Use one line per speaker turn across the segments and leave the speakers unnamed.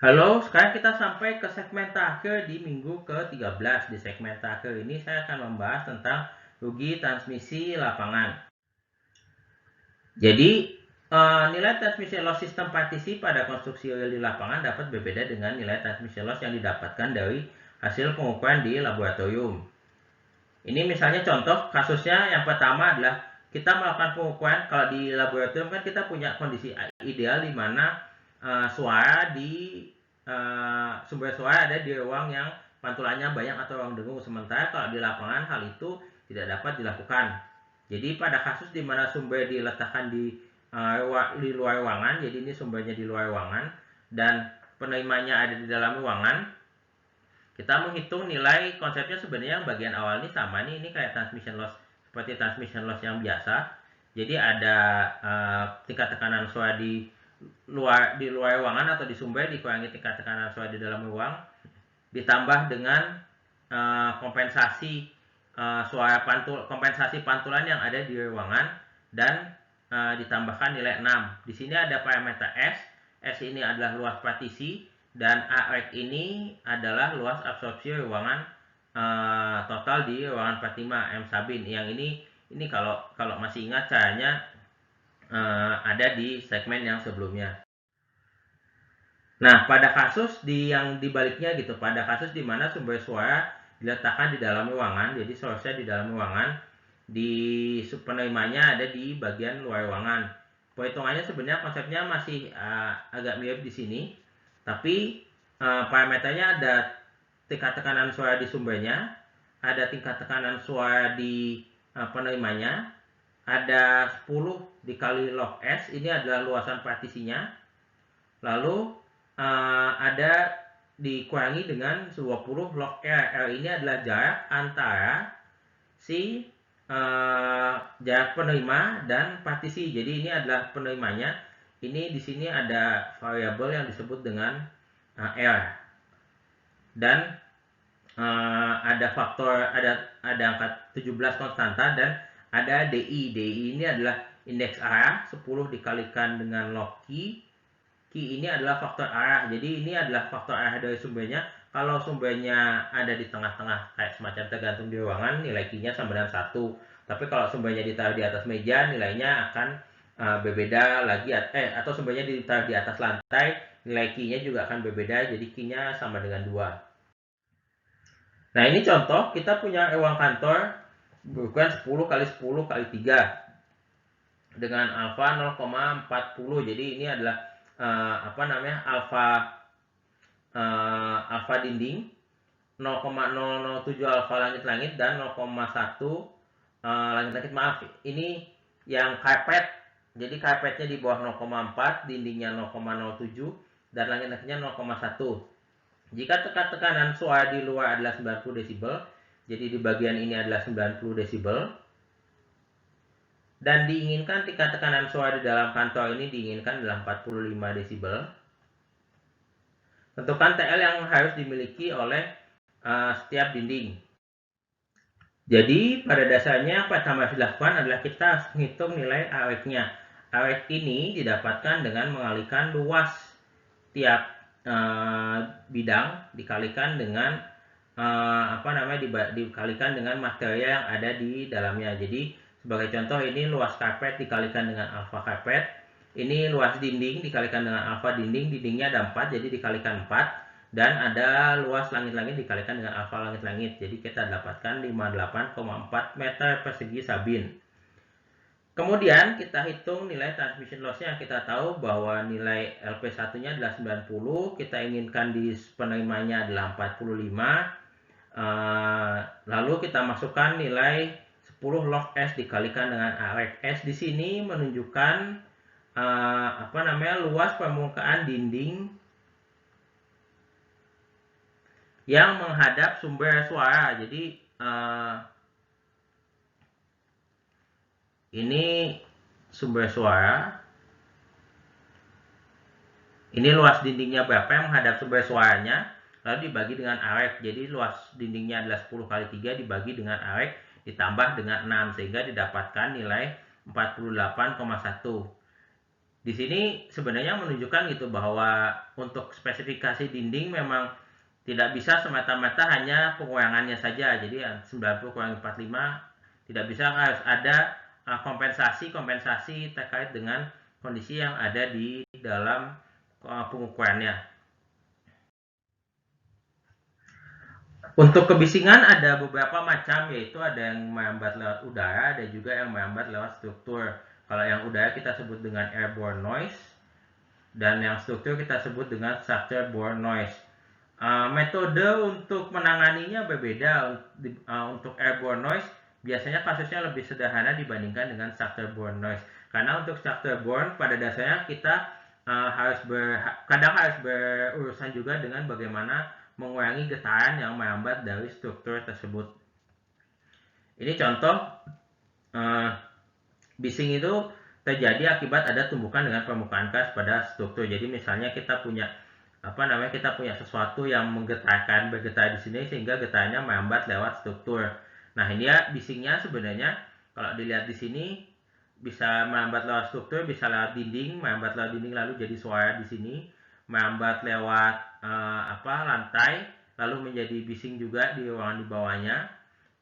Halo, sekarang kita sampai ke segmen terakhir di minggu ke-13. Di segmen terakhir ini saya akan membahas tentang rugi transmisi lapangan. Jadi, nilai transmission loss sistem partisi pada konstruksi rel di lapangan dapat berbeda dengan nilai transmission loss yang didapatkan dari hasil pengukuran di laboratorium. Ini misalnya contoh kasusnya yang pertama adalah kita melakukan pengukuran. Kalau di laboratorium kan kita punya kondisi ideal di mana sumber suara ada di ruang yang pantulannya banyak atau ruang dengung. Sementara kalau di lapangan hal itu tidak dapat dilakukan. Jadi pada kasus di mana sumber diletakkan di luar ruangan, jadi ini sumbernya di luar ruangan dan penerimanya ada di dalam ruangan, kita menghitung nilai. Konsepnya sebenarnya yang bagian awal ini sama nih, ini kayak transmission loss, seperti transmission loss yang biasa. Jadi ada tingkat tekanan suara di luar ruangan atau di sumber dikurangi tingkat tekanan suara di dalam ruang, ditambah dengan kompensasi kompensasi pantulan yang ada di ruangan, dan ditambahkan nilai 6. Di sini ada parameter S. S ini adalah luas partisi dan AX ini adalah luas absorpsi ruangan total di ruangan 45 M Sabin. Yang ini kalau masih ingat caranya ada di segmen yang sebelumnya. Nah, pada kasus yang dibaliknya gitu, pada kasus di mana sumber suara diletakkan di dalam ruangan, jadi source-nya di dalam ruangan, di penerimanya ada di bagian luar ruangan. Perhitungannya sebenarnya konsepnya masih agak mirip di sini, tapi parameternya ada tingkat tekanan suara di sumbernya, ada tingkat tekanan suara di penerimanya, ada 10 dikali log S, ini adalah luasan partisinya, lalu ada dikurangi dengan 20 log R. R ini adalah jarak antara si jarak penerima dan partisi. Jadi ini adalah penerimanya. Ini di sini ada variabel yang disebut dengan R. Dan ada angka 17 konstanta dan ada DI. DI ini adalah indeks arah 10 dikalikan dengan log Q. Q ini adalah faktor arah. Jadi ini adalah faktor arah dari sumbernya. Kalau sumbernya ada di tengah-tengah kayak semacam tergantung di ruangan, nilai Q-nya sama dengan 1. Tapi kalau sumbernya ditaruh di atas meja, nilainya akan berbeda lagi. Atau sumbernya ditaruh di atas lantai, nilai Q-nya juga akan berbeda. Jadi Q-nya sama dengan 2. Nah, ini contoh, kita punya ruang kantor berukuran 10 kali 10 kali 3 dengan alfa 0,40. Jadi ini adalah alfa dinding, 0,007 alfa langit-langit, dan 0,1 langit-langit. Maaf, ini yang karpet. Jadi karpetnya di bawah 0,4, dindingnya 0,07, dan langit-langitnya 0,1. Jika tekanan suara di luar adalah 90 desibel, jadi di bagian ini adalah 90 desibel, dan diinginkan tingkat tekanan suara di dalam kantor ini diinginkan adalah 45 desibel. Tentukan TL yang harus dimiliki oleh setiap dinding. Jadi pada dasarnya apa yang harus dilakukan adalah kita harus menghitung nilai AREC-nya. AREC ini didapatkan dengan mengalihkan luas tiap bidang dikalikan dengan dikalikan dengan material yang ada di dalamnya. Jadi sebagai contoh, ini luas karpet dikalikan dengan alfa karpet, ini luas dinding dikalikan dengan alfa dinding, dindingnya ada 4 jadi dikalikan 4, dan ada luas langit-langit dikalikan dengan alfa langit-langit, jadi kita dapatkan 58,4 meter persegi Sabin. Kemudian kita hitung nilai transmission loss-nya. Kita tahu bahwa nilai LP1-nya adalah 90, kita inginkan di penerimanya adalah 45. Lalu kita masukkan nilai 10 log S dikalikan dengan AREC. S di sini menunjukkan luas permukaan dinding yang menghadap sumber suara. Jadi ini sumber suara, ini luas dindingnya berapa yang menghadap sumber suaranya, lalu dibagi dengan AREC. Jadi luas dindingnya adalah 10 kali 3 dibagi dengan AREC ditambah dengan 6, sehingga didapatkan nilai 48,1. Di sini sebenarnya menunjukkan gitu bahwa untuk spesifikasi dinding memang tidak bisa semata-mata hanya pengurangannya saja. Jadi 90 kurangi 45 tidak bisa, harus ada kompensasi terkait dengan kondisi yang ada di dalam pengukurannya. Untuk kebisingan ada beberapa macam, yaitu ada yang merambat lewat udara, ada juga yang merambat lewat struktur. Kalau yang udara kita sebut dengan airborne noise, dan yang struktur kita sebut dengan structure-borne noise. Metode untuk menanganinya berbeda. Untuk airborne noise, biasanya kasusnya lebih sederhana dibandingkan dengan structure-borne noise. Karena untuk structure-borne, pada dasarnya kita kadang harus berurusan juga dengan bagaimana mengurangi getaran yang merambat dari struktur tersebut. Ini contoh, bising itu terjadi akibat ada tumbukan dengan permukaan keras pada struktur. Jadi misalnya kita punya sesuatu yang bergetar di sini sehingga getarannya merambat lewat struktur. Nah, ini ya bisingnya sebenarnya kalau dilihat di sini bisa merambat lewat struktur, bisa lewat dinding, merambat lewat dinding lalu jadi suara di sini, merambat lewat lantai, lalu menjadi bising juga di ruangan di bawahnya,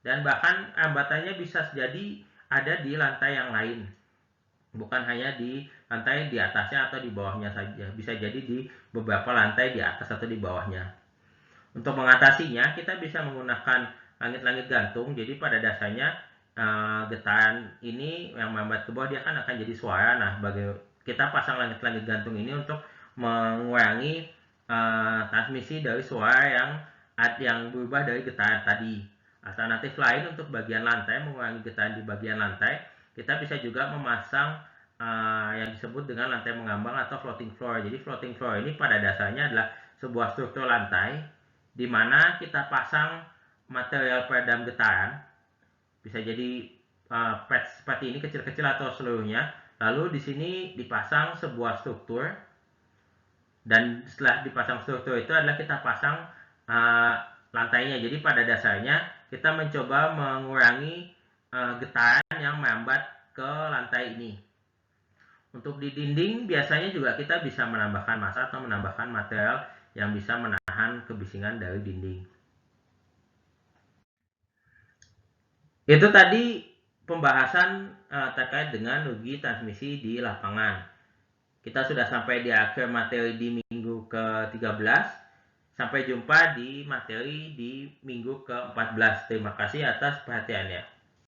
dan bahkan rambatannya bisa jadi ada di lantai yang lain, bukan hanya di lantai di atasnya atau di bawahnya saja, bisa jadi di beberapa lantai di atas atau di bawahnya. Untuk mengatasinya, kita bisa menggunakan langit-langit gantung. Jadi pada dasarnya getaran ini yang merambat ke bawah dia akan jadi suara. Nah, kita pasang langit-langit gantung ini untuk mengurangi transmisi dari suara yang berubah dari getaran tadi. Alternatif lain untuk bagian lantai, mengurangi getaran di bagian lantai, kita bisa juga memasang yang disebut dengan lantai mengambang atau floating floor. Jadi floating floor ini pada dasarnya adalah sebuah struktur lantai di mana kita pasang material peredam getaran, bisa jadi patch seperti ini kecil-kecil atau seluruhnya. Lalu di sini dipasang sebuah struktur, dan setelah dipasang struktur itu adalah kita pasang lantainya. Jadi pada dasarnya kita mencoba mengurangi getaran yang merambat ke lantai ini. Untuk di dinding biasanya juga kita bisa menambahkan massa atau menambahkan material yang bisa menahan kebisingan dari dinding. Itu tadi pembahasan terkait dengan uji transmisi di lapangan. Kita sudah sampai di akhir materi di minggu ke-13. Sampai jumpa di materi di minggu ke-14. Terima kasih atas perhatiannya.